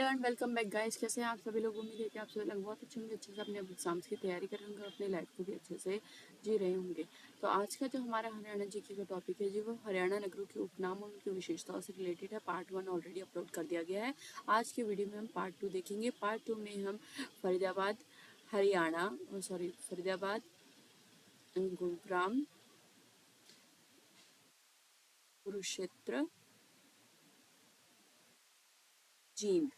Hello and welcome back guys. कैसे हैं आप सभी लोग? उम्मीद है कि आप सभी लोग बहुत अच्छे होंगे, अच्छे से अपने एग्जाम्स की तैयारी कर रहे होंगे और अपनी लाइफ को भी अच्छे से जी रहे होंगे। तो आज का जो हमारा हरियाणा जीके का टॉपिक है जी, वो हरियाणा नगरों के उपनाम और उनकी विशेषताओं से रिलेटेड है। पार्ट 1 ऑलरेडी अपलोड कर दिया गया है। आज की वीडियो में हम पार्ट 2 देखेंगे। पार्ट 2 में हम फरीदाबाद हरियाणा फरीदाबाद, गुरुग्राम, कुरुक्षेत्र, जींद,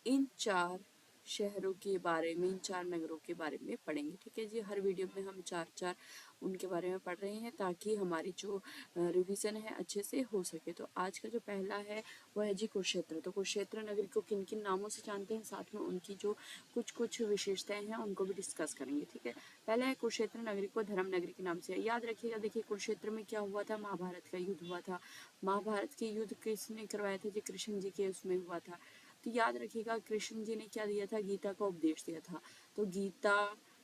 इन चार शहरों के बारे में, इन चार नगरों के बारे में पढ़ेंगे। ठीक है जी, हर वीडियो में हम चार चार उनके बारे में पढ़ रहे हैं ताकि हमारी जो रिवीजन है अच्छे से हो सके। तो आज का जो पहला है वो है जी कुरुक्षेत्र। तो कुरुक्षेत्र नगरी को किन किन नामों से जानते हैं, साथ में उनकी जो कुछ कुछ विशेषताएं हैं उनको भी डिस्कस करेंगे। ठीक है, पहला है कुरुक्षेत्र नगरी को धर्म नगरी के नाम से याद रखिएगा। देखिए, कुरुक्षेत्र में क्या हुआ था? महाभारत का युद्ध हुआ था। महाभारत के युद्ध किसने करवाया था जी? कृष्ण जी के उसमें हुआ था। तो याद रखिएगा, कृष्ण जी ने क्या दिया था? गीता का उपदेश दिया था। तो गीता,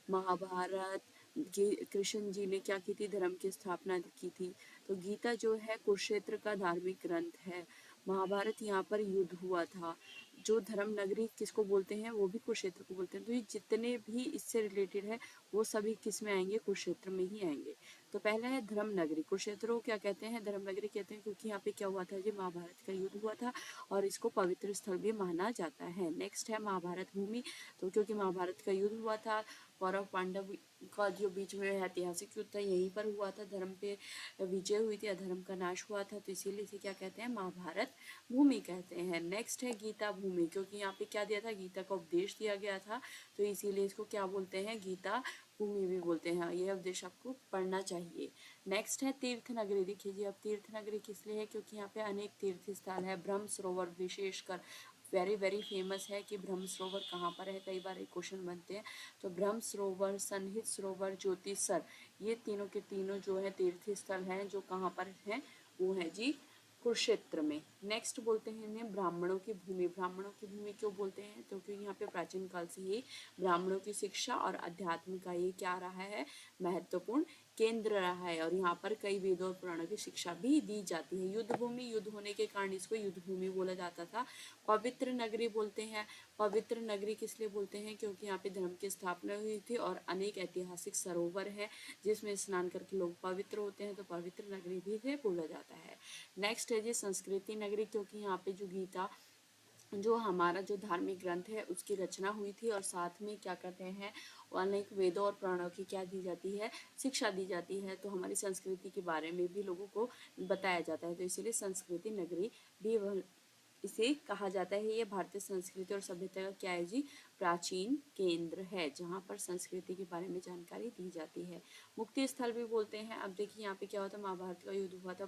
महाभारत, कृष्ण जी ने क्या की थी? धर्म की स्थापना की थी। तो गीता जो है कुरुक्षेत्र का धार्मिक ग्रंथ है। महाभारत यहाँ पर युद्ध हुआ था। जो धर्म नगरी किसको बोलते हैं? वो भी कुरुक्षेत्र को बोलते हैं। तो ये जितने भी इससे रिलेटेड है वो सभी किस में आएंगे? कुरुक्षेत्र में ही आएंगे। तो पहला है धर्म नगरी। कुरुक्षेत्र को क्या कहते हैं? धर्म नगरी कहते हैं, क्योंकि यहाँ पे क्या हुआ था जी? महाभारत का युद्ध हुआ था और इसको पवित्र स्थल भी माना जाता है। नेक्स्ट है महाभारत भूमि। तो क्योंकि महाभारत का युद्ध हुआ था, कौरव पांडव का जो बीच में ऐतिहासिक युद्ध था यहीं पर हुआ था। धर्म पे विजय हुई थी, अधर्म का नाश हुआ था, तो इसीलिए इसे क्या कहते हैं? महाभारत भूमि कहते हैं। नेक्स्ट है गीता भूमि, क्योंकि यहाँ पे क्या दिया था? गीता का उपदेश दिया गया था, तो इसीलिए इसको क्या बोलते हैं? गीता भूमि भी बोलते हैं। यह उपदेश आपको पढ़ना चाहिए। नेक्स्ट है तीर्थ नगरी। देखिए जी, अब तीर्थ नगरी किस लिए है? क्योंकि यहाँ पे अनेक तीर्थ स्थल है। ब्रह्म सरोवर विशेषकर वेरी वेरी फेमस है कि ब्रह्म सरोवर कहाँ पर है, कई बार एक क्वेश्चन बनते हैं। तो ब्रह्म सरोवर, सन्निहित सरोवर, ज्योतिसर, ये तीनों के तीनों जो है तीर्थ स्थल हैं, जो कहाँ पर हैं? वो है जी कुरुक्षेत्र में। नेक्स्ट बोलते हैं इन्हें ब्राह्मणों की भूमि। ब्राह्मणों की भूमि क्यों बोलते हैं? तो क्योंकि यहाँ पे प्राचीन काल से ही ब्राह्मणों की शिक्षा और अध्यात्म का ये क्या रहा है? महत्वपूर्ण केंद्र रहा है, और यहाँ पर कई वेदों और पुराणों की शिक्षा भी दी जाती है। युद्ध भूमि, युद्ध होने के कारण इसको युद्ध भूमि बोला जाता था। पवित्र नगरी बोलते हैं। पवित्र नगरी किस लिए बोलते हैं? क्योंकि यहाँ पे धर्म की स्थापना हुई थी और अनेक ऐतिहासिक सरोवर है जिसमें स्नान करके लोग पवित्र होते हैं, तो पवित्र नगरी भी इसे बोला जाता है। नेक्स्ट है जी संस्कृति नगरी, क्योंकि यहाँ पे जो गीता, जो हमारा जो धार्मिक ग्रंथ है उसकी रचना हुई थी, और साथ में क्या कहते हैं? अनेक वेदों और पुराणों की क्या दी जाती है? शिक्षा दी जाती है। तो हमारी संस्कृति के बारे में भी लोगों को बताया जाता है, तो इसीलिए संस्कृति नगरी भी इसे कहा जाता है। ये भारतीय संस्कृति और सभ्यता का क्या है जी? प्राचीन केंद्र है, जहाँ पर संस्कृति के बारे में जानकारी दी जाती है। मुक्ति स्थल भी बोलते हैं। अब देखिए, यहाँ पे क्या होता है? महाभारत का युद्ध हुआ था,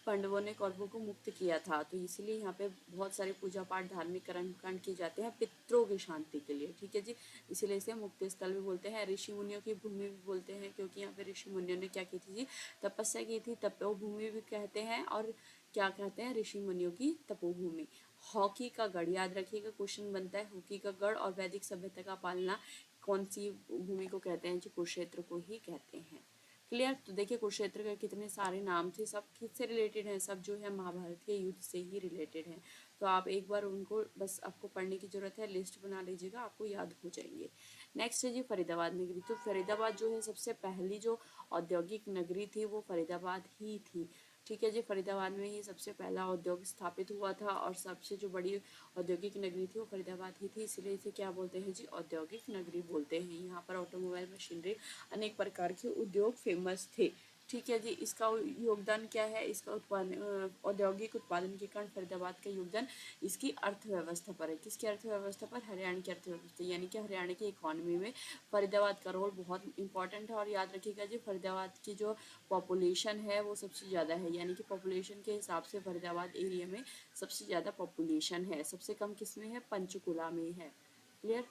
पांडवों ने कौरवों को मुक्त किया था, तो इसलिए यहाँ पे बहुत सारे पूजा पाठ, धार्मिक कर्मकांड किए जाते हैं पितरों की शांति के लिए। ठीक है जी, इसीलिए इसे मुक्ति स्थल भी बोलते हैं। ऋषि मुनियों की भूमि भी बोलते हैं, क्योंकि यहाँ पे ऋषि मुनियों ने क्या की थी जी? तपस्या की थी, तपोभूमि भी कहते हैं। और क्या कहते हैं? ऋषि मुनियों की तपोभूमि। हॉकी का गढ़, याद रखिएगा, क्वेश्चन बनता है। हॉकी का गढ़ और वैदिक सभ्यता का पालना कौन सी भूमि को कहते हैं जी? कुरुक्षेत्र को ही कहते हैं। क्लियर? तो देखिए, कुरुक्षेत्र के कितने सारे नाम थे, सब किससे रिलेटेड हैं? सब जो है महाभारत के युद्ध से ही रिलेटेड हैं। तो आप एक बार उनको बस आपको पढ़ने की जरूरत है, लिस्ट बना लीजिएगा, आपको याद हो जाएंगे। नेक्स्ट है जी फरीदाबाद नगरी। तो फरीदाबाद जो है सबसे पहली जो औद्योगिक नगरी थी वो फरीदाबाद ही थी। ठीक है जी, फरीदाबाद में ही सबसे पहला उद्योग स्थापित हुआ था, और सबसे जो बड़ी औद्योगिक नगरी थी वो फरीदाबाद ही थी, इसलिए इसे क्या बोलते हैं जी? औद्योगिक नगरी बोलते हैं। यहाँ पर ऑटोमोबाइल, मशीनरी, अनेक प्रकार के उद्योग फेमस थे। ठीक है जी, इसका योगदान क्या है? इसका उत्पादन, औद्योगिक उत्पादन के कारण फरीदाबाद का योगदान इसकी अर्थव्यवस्था पर है। किसकी अर्थव्यवस्था पर? हरियाणा की अर्थव्यवस्था, यानी कि हरियाणा की इकोनॉमी में फरीदाबाद का रोल बहुत इंपॉर्टेंट है। और याद रखिएगा जी, फरीदाबाद की जो पॉपुलेशन है वो सबसे ज़्यादा है, यानी कि पॉपुलेशन के हिसाब से फरीदाबाद एरिया में सबसे ज़्यादा पॉपुलेशन है। सबसे कम किस में है? पंचकुला में है। क्लियर?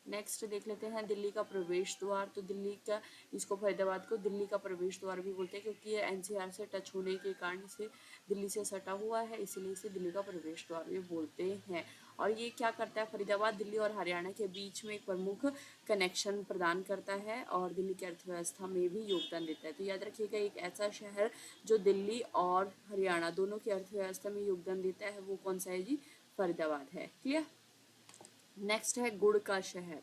नेक्स्ट देख लेते हैं दिल्ली का प्रवेश द्वार। तो दिल्ली का, इसको फरीदाबाद को दिल्ली का प्रवेश द्वार भी बोलते हैं, क्योंकि ये एनसीआर से टच होने के कारण इसे दिल्ली से सटा हुआ है, इसीलिए इसे दिल्ली का प्रवेश द्वार भी बोलते हैं। और ये क्या करता है, फरीदाबाद दिल्ली और हरियाणा के बीच में एक प्रमुख कनेक्शन प्रदान करता है और दिल्ली की अर्थव्यवस्था में भी योगदान देता है। तो याद रखिएगा, एक ऐसा शहर जो दिल्ली और हरियाणा दोनों की अर्थव्यवस्था में योगदान देता है, वो कौन सा है जी, फरीदाबाद है। क्लियर। नेक्स्ट है गुड़ का शहर।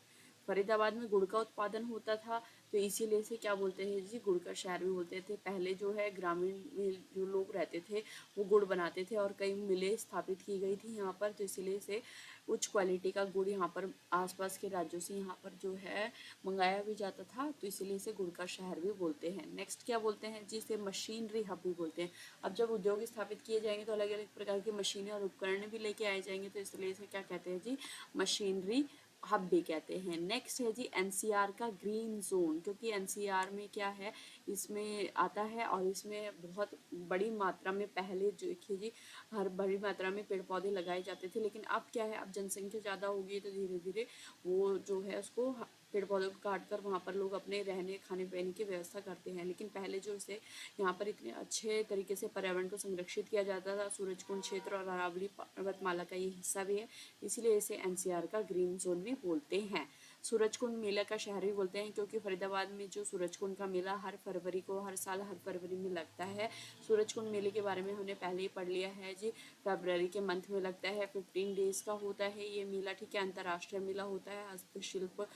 फरीदाबाद में गुड़ का उत्पादन होता था, तो इसीलिए इसे क्या बोलते हैं जी, गुड़ का शहर भी बोलते थे। पहले जो है ग्रामीण में जो लोग रहते थे वो गुड़ बनाते थे और कई मिलें स्थापित की गई थी यहाँ पर, तो इसीलिए इसे उच्च क्वालिटी का गुड़ यहाँ पर आसपास के राज्यों से यहाँ पर जो है मंगाया भी जाता था, तो इसीलिए इसे गुड़ का शहर भी बोलते हैं। नेक्स्ट क्या बोलते हैं जी, इसे मशीनरी हब भी बोलते हैं। अब जब उद्योग स्थापित किए जाएंगे तो अलग अलग प्रकार की मशीनें और उपकरण भी लेके आए जाएंगे, तो इसलिए इसे क्या कहते हैं जी, मशीनरी हब भी कहते हैं। नेक्स्ट है जी एनसीआर का ग्रीन जोन, क्योंकि एनसीआर में क्या है, इसमें आता है और इसमें बहुत बड़ी मात्रा में, पहले जो देखिए जी हर बड़ी मात्रा में पेड़ पौधे लगाए जाते थे, लेकिन अब क्या है, अब जनसंख्या ज़्यादा हो गई, तो धीरे धीरे वो जो है उसको पेड़ पौधों को काट कर वहाँ पर लोग अपने रहने खाने पीने की व्यवस्था करते हैं। लेकिन पहले जो इसे यहाँ पर इतने अच्छे तरीके से पर्यावरण को संरक्षित किया जाता था, सूरजकुंड क्षेत्र और अरावली पर्वतमाला का ये हिस्सा भी है, इसीलिए इसे एनसीआर का ग्रीन जोन भी बोलते हैं। सूरजकुंड मेला का शहर भी बोलते हैं, क्योंकि फरीदाबाद में जो सूरजकुंड का मेला हर फरवरी को, हर साल हर फरवरी में लगता है। सूरजकुंड मेले के बारे में हमने पहले ही पढ़ लिया है जी, फरवरी के मंथ में लगता है, 15 डेज का होता है ये मेला, ठीक है। अंतर्राष्ट्रीय मेला होता है, हस्तशिल्प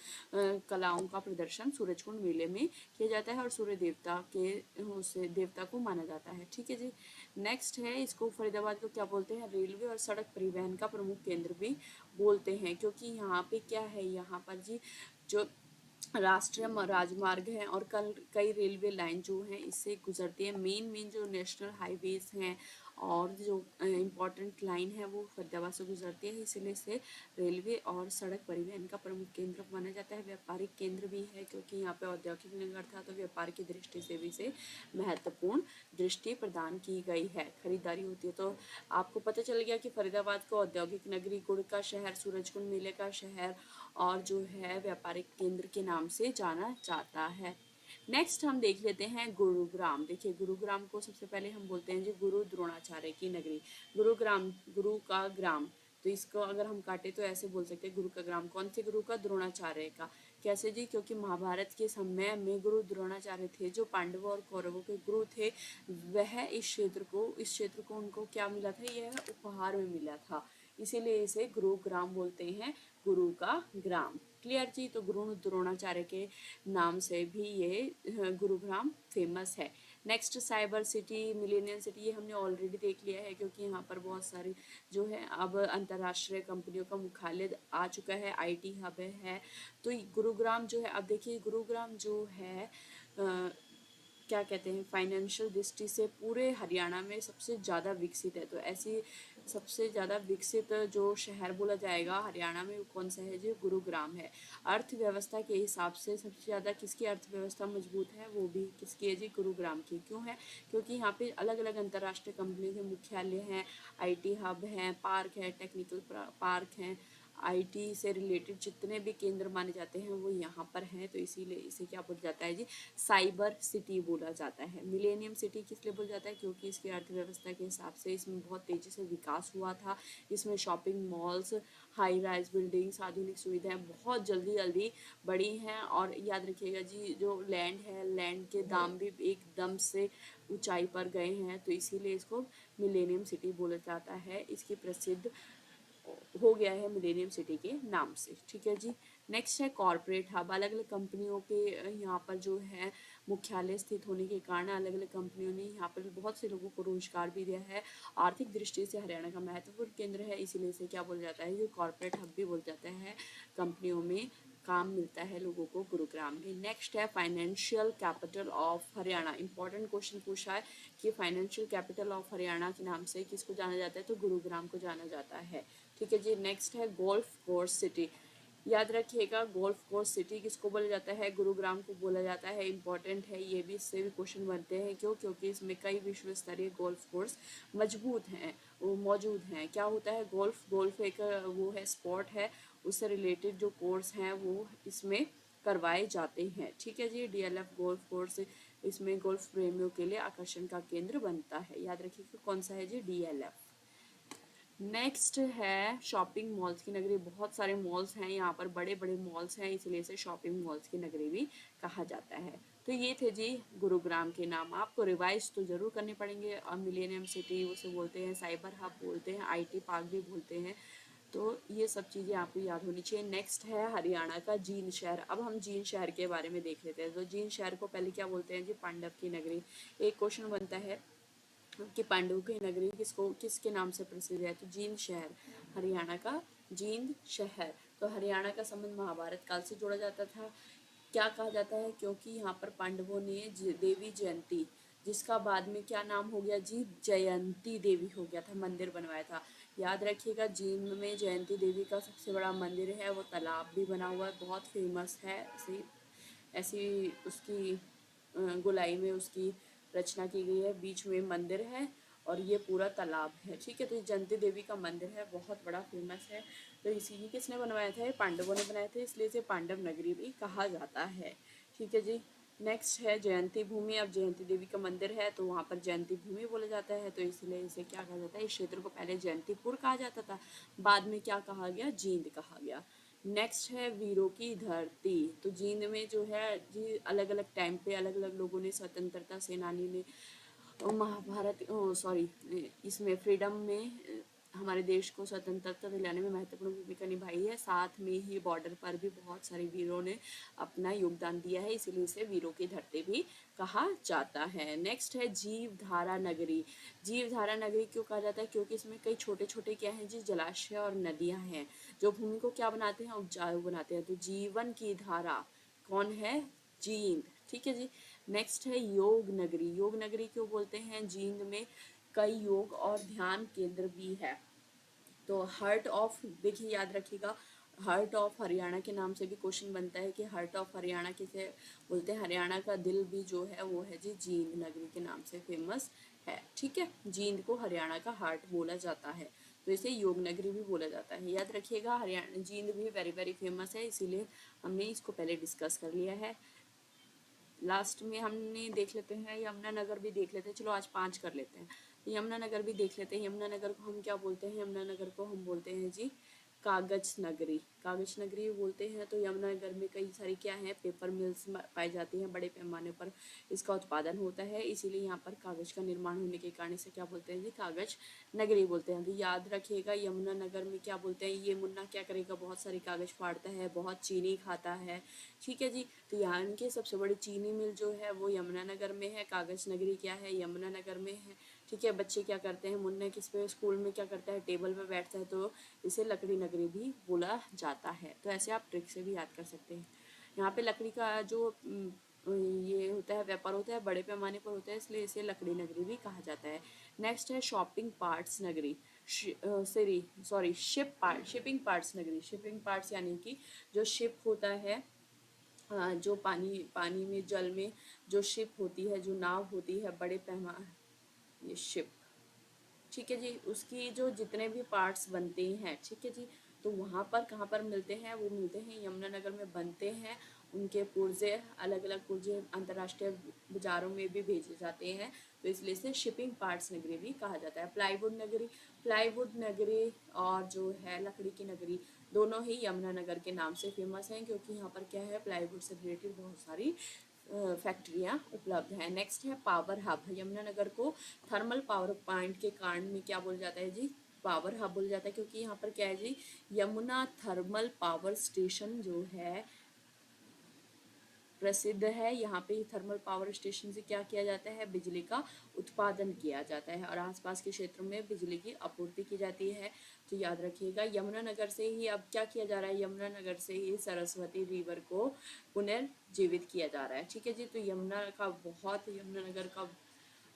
कलाओं का प्रदर्शन सूरजकुंड मेले में किया जाता है और सूर्य देवता के उसे देवता को माना जाता है, ठीक है जी। नेक्स्ट है, इसको फरीदाबाद को क्या बोलते हैं, रेलवे और सड़क परिवहन का प्रमुख केंद्र भी बोलते हैं, क्योंकि यहाँ पे क्या है, यहाँ पर जी जो राष्ट्रीय राजमार्ग हैं और कई रेलवे लाइन जो हैं इससे गुजरती है। मेन जो नेशनल हाईवेज हैं और जो इम्पोर्टेंट लाइन है वो फरीदाबाद से गुजरती है, इसीलिए इसे रेलवे और सड़क परिवहन का प्रमुख केंद्र माना जाता है। व्यापारिक केंद्र भी है, क्योंकि यहाँ पे औद्योगिक नगर था, तो व्यापार की दृष्टि से भी इसे महत्वपूर्ण दृष्टि प्रदान की गई है। खरीदारी होती है, तो आपको पता चल गया कि फरीदाबाद को औद्योगिक नगरी, गुड़ का शहर, सूरजकुंड मेले का शहर और जो है व्यापारिक केंद्र के नाम से जाना जाता है। नेक्स्ट हम देख लेते हैं गुरुग्राम। देखिए गुरुग्राम को सबसे पहले हम बोलते हैं जी गुरु द्रोणाचार्य की नगरी। गुरुग्राम, गुरु का ग्राम, तो इसको अगर हम काटे तो ऐसे बोल सकते हैं गुरु का ग्राम। कौन से गुरु का, द्रोणाचार्य का। कैसे जी, क्योंकि महाभारत के समय में गुरु द्रोणाचार्य थे जो पांडवों और कौरवों के गुरु थे, वह इस क्षेत्र को उनको क्या मिला था, यह उपहार में मिला था, इसीलिए इसे गुरुग्राम बोलते हैं, गुरु का ग्राम। क्लियर जी। तो गुरु द्रोणाचार्य के नाम से भी ये गुरुग्राम फेमस है। Next cyber city, millennium city, ये हमने ऑलरेडी देख लिया है, क्योंकि यहाँ पर बहुत सारी जो है अब अंतर्राष्ट्रीय कंपनियों का मुख्यालय आ चुका है, आईटी हब है। तो गुरुग्राम जो है, अब देखिए गुरुग्राम जो है क्या कहते हैं, फाइनेंशियल दृष्टि से पूरे हरियाणा में सबसे ज़्यादा विकसित है। तो ऐसी सबसे ज़्यादा विकसित जो शहर बोला जाएगा हरियाणा में, वो कौन सा है जी, गुरुग्राम है। अर्थव्यवस्था के हिसाब से सबसे ज़्यादा किसकी अर्थव्यवस्था मजबूत है, वो भी किसकी है जी, गुरुग्राम की। क्यों है, क्योंकि यहाँ पे अलग अलग अंतर्राष्ट्रीय कंपनियों के मुख्यालय हैं, आईटी हब हैं, पार्क है, टेक्निकल पार्क हैं, आईटी से रिलेटेड जितने भी केंद्र माने जाते हैं वो यहाँ पर हैं, तो इसीलिए इसे क्या बोला जाता है जी, साइबर सिटी बोला जाता है। मिलेनियम सिटी किस लिए बोला जाता है, क्योंकि इसकी अर्थव्यवस्था के हिसाब से इसमें बहुत तेज़ी से विकास हुआ था। इसमें shopping malls, high rise buildings, आधुनिक सुविधाएं बहुत जल्दी जल्दी बढ़ी हैं। और याद रखिएगा जी, जो लैंड है, लैंड के दाम भी एकदम से ऊंचाई पर गए हैं, तो इसीलिए इसको मिलेनियम सिटी बोला जाता है। इसकी प्रसिद्ध हो गया है मिलेनियम सिटी के नाम से, ठीक है जी। नेक्स्ट है कॉरपोरेट हब। अलग अलग कंपनियों के यहाँ पर जो है मुख्यालय स्थित होने के कारण अलग अलग कंपनियों ने यहाँ पर बहुत से लोगों को रोजगार भी दिया है। आर्थिक दृष्टि से हरियाणा का महत्वपूर्ण केंद्र है, इसीलिए इसे क्या बोला जाता है, जो कॉरपोरेट हब भी बोल जाता है। कंपनियों में काम मिलता है लोगों को गुरुग्राम में। नेक्स्ट है financial capital of Haryana. Important question पूछा है कि फाइनेंशियल कैपिटल ऑफ हरियाणा के नाम से किसको जाना जाता है, तो गुरुग्राम को जाना जाता है, ठीक है जी। नेक्स्ट है गोल्फ कोर्स सिटी। याद रखिएगा गोल्फ कोर्स सिटी किसको बोला जाता है, गुरुग्राम को बोला जाता है। इंपॉर्टेंट है ये भी, इससे भी क्वेश्चन बनते हैं। क्यों? क्योंकि इसमें कई विश्व स्तरीय गोल्फ कोर्स मजबूत हैं, वो मौजूद हैं। क्या होता है गोल्फ? गोल्फ एक वो है, स्पोर्ट है, उससे रिलेटेड जो कोर्स हैं वो इसमें करवाए जाते हैं। ठीक है जी। डीएलएफ गोल्फ कोर्स इसमें गोल्फ प्रेमियों के लिए आकर्षण का केंद्र बनता है। याद रखिएगा कौन सा है जी, डीएलएफ। नेक्स्ट है शॉपिंग मॉल्स की नगरी। बहुत सारे मॉल्स हैं यहाँ पर, बड़े बड़े मॉल्स हैं, इसलिए इसे शॉपिंग मॉल्स की नगरी भी कहा जाता है। तो ये थे जी गुरुग्राम के नाम। आपको रिवाइज तो जरूर करने पड़ेंगे। और मिलेनियम सिटी उसे बोलते हैं, साइबर हब बोलते हैं, आईटी पार्क भी बोलते हैं। तो ये सब चीज़ें आपको याद होनी चाहिए। नेक्स्ट है हरियाणा का जींद शहर। अब हम जींद शहर के बारे में देख लेते हैं। तो जींद शहर को पहले क्या बोलते हैं जी, पांडव की नगरी। एक क्वेश्चन बनता है कि पांडवों की नगरी किसके नाम से प्रसिद्ध है? तो जींद शहर, हरियाणा का जींद शहर। तो हरियाणा का संबंध महाभारत काल से जोड़ा जाता था। क्या कहा जाता है? क्योंकि यहाँ पर पांडवों ने देवी जयंती, जिसका बाद में क्या नाम हो गया जी, जयंती देवी हो गया था, मंदिर बनवाया था। याद रखिएगा जींद में जयंती देवी का सबसे बड़ा मंदिर है, वो तालाब भी बना हुआ है, बहुत फेमस है। ऐसी ऐसी उसकी गोलाई में उसकी रचना की गई है, बीच में मंदिर है और ये पूरा तालाब है। ठीक है। तो ये जयंती देवी का मंदिर है, बहुत बड़ा फेमस है। तो इसी किसने बनवाया था? ये पांडवों ने बनाए थे, इसलिए इसे पांडव नगरी भी कहा जाता है। ठीक है जी। नेक्स्ट है जयंती भूमि। अब जयंती देवी का मंदिर है तो वहाँ पर जयंती भूमि बोला जाता है, तो इसलिए इसे क्या कहा जाता है? इस क्षेत्र को पहले जयंतीपुर कहा जाता था, बाद में क्या कहा गया? जींद कहा गया। नेक्स्ट है वीरों की धरती। तो जींद में जो है जी, अलग अलग टाइम पे अलग अलग लोगों ने, स्वतंत्रता सेनानी ने, महाभारत सॉरी इसमें फ्रीडम में हमारे देश को स्वतंत्रता दिलाने में महत्वपूर्ण भूमिका निभाई है। साथ में ही बॉर्डर पर भी बहुत सारे वीरों ने अपना योगदान दिया है, इसीलिए इसे वीरों की धरती भी कहा जाता है। नेक्स्ट है जीवधारा नगरी। जीवधारा नगरी क्यों कहा जाता है? क्योंकि इसमें कई छोटे छोटे क्या हैं जी, जलाशय और नदियां हैं, जो भूमि को क्या बनाते हैं? उपजाऊ बनाते हैं। तो जीवन की धारा कौन है? जींद। ठीक है जी। नेक्स्ट है योग नगरी। योग नगरी क्यों बोलते हैं? जींद में कई योग और ध्यान केंद्र भी है। तो हार्ट ऑफ, देखिए याद रखिएगा, हार्ट ऑफ हरियाणा के नाम से भी क्वेश्चन बनता है कि हार्ट ऑफ हरियाणा किसे बोलते हैं? हरियाणा का दिल भी जो है वो है जी, जींद नगरी के नाम से फेमस है। ठीक है। जींद को हरियाणा का हार्ट बोला जाता है, तो इसे योग नगरी भी बोला जाता है। याद रखिएगा हरियाणा जींद भी वेरी वेरी फेमस है, इसीलिए हमने इसको पहले डिस्कस कर लिया है। लास्ट में हमने देख लेते हैं यमुनानगर भी देख लेते हैं। चलो आज 5 कर लेते हैं। यमुनानगर भी देख लेते हैं। यमुनानगर को हम क्या बोलते हैं? यमुनानगर को हम बोलते हैं जी कागज नगरी। कागज नगरी बोलते हैं। तो यमुनानगर में कई सारी क्या है, पेपर मिल्स पाई जाती हैं, बड़े पैमाने पर इसका उत्पादन होता है, इसीलिए यहाँ पर कागज का निर्माण होने के कारण इसे क्या बोलते हैं जी, कागज नगरी बोलते हैं। तो याद रखिएगा यमुनानगर में क्या बोलते हैं, ये मुन्ना क्या करेगा, बहुत सारी कागज फाड़ता है, बहुत चीनी खाता है। ठीक है जी। तो यहाँ की सबसे बड़ी चीनी मिल जो है वो यमुनानगर में है। कागज नगरी क्या है? यमुनानगर में है। ठीक है। बच्चे क्या करते हैं, मुन्ना किस पे स्कूल में क्या करता है, टेबल पे बैठता है, तो इसे लकड़ी नगरी भी बोला जाता है। तो ऐसे आप ट्रिक से भी याद कर सकते हैं। यहाँ पे लकड़ी का जो ये होता है, व्यापार होता है, बड़े पैमाने पर होता है, इसलिए इसे लकड़ी नगरी भी कहा जाता है। नेक्स्ट है शॉपिंग पार्ट्स नगरी। शिपिंग पार्ट्स नगरी। शिपिंग पार्ट्स यानी कि जो शिप होता है, जो पानी पानी में, जल में जो शिप होती है, जो नाव होती है, बड़े पैमाने, ये शिप, ठीक है जी, उसकी जो जितने भी पार्ट्स बनते हैं, ठीक है जी, तो वहाँ पर कहाँ पर मिलते हैं? वो मिलते हैं यमुनानगर में बनते हैं। उनके पुर्जे, अलग अलग पुर्जे अंतर्राष्ट्रीय बाजारों में भी भेजे जाते हैं, तो इसलिए से शिपिंग पार्ट्स नगरी भी कहा जाता है। प्लाईवुड नगरी। प्लाईवुड नगरी और जो है लकड़ी की नगरी, दोनों ही यमुनानगर के नाम से फेमस हैं, क्योंकि यहाँ पर क्या है, प्लाईवुड से रिलेटेड बहुत सारी फैक्ट्रियाँ उपलब्ध हैं। नेक्स्ट है पावर हब। यमुनानगर को थर्मल पावर प्लांट के कारण में क्या बोला जाता है जी, पावर हब बोला जाता है, क्योंकि यहाँ पर क्या है जी, यमुना थर्मल पावर स्टेशन जो है प्रसिद्ध है। यहाँ पे थर्मल पावर स्टेशन से क्या किया जाता है, बिजली का उत्पादन किया जाता है और आसपास के क्षेत्रों में बिजली की आपूर्ति की जाती है। तो याद रखिएगा यमुनानगर से ही अब क्या किया जा रहा है, यमुनानगर से ही सरस्वती रिवर को पुनर्जीवित किया जा रहा है। ठीक है जी। तो यमुनानगर का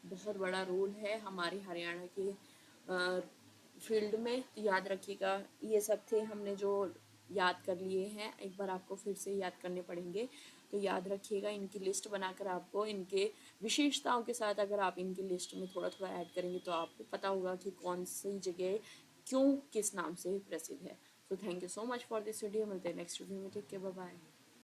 बहुत बड़ा रोल है हमारे हरियाणा के फील्ड में। तो याद रखिएगा ये सब थे हमने जो याद कर लिए हैं, एक बार आपको फिर से याद करने पड़ेंगे। तो याद रखिएगा, इनकी लिस्ट बनाकर आपको इनके विशेषताओं के साथ अगर आप इनकी लिस्ट में थोड़ा थोड़ा ऐड करेंगे तो आपको पता होगा कि कौन सी जगह क्यों किस नाम से प्रसिद्ध है। So thank you so much for this video. मिलते हैं नेक्स्ट वीडियो में। Take care, bye bye.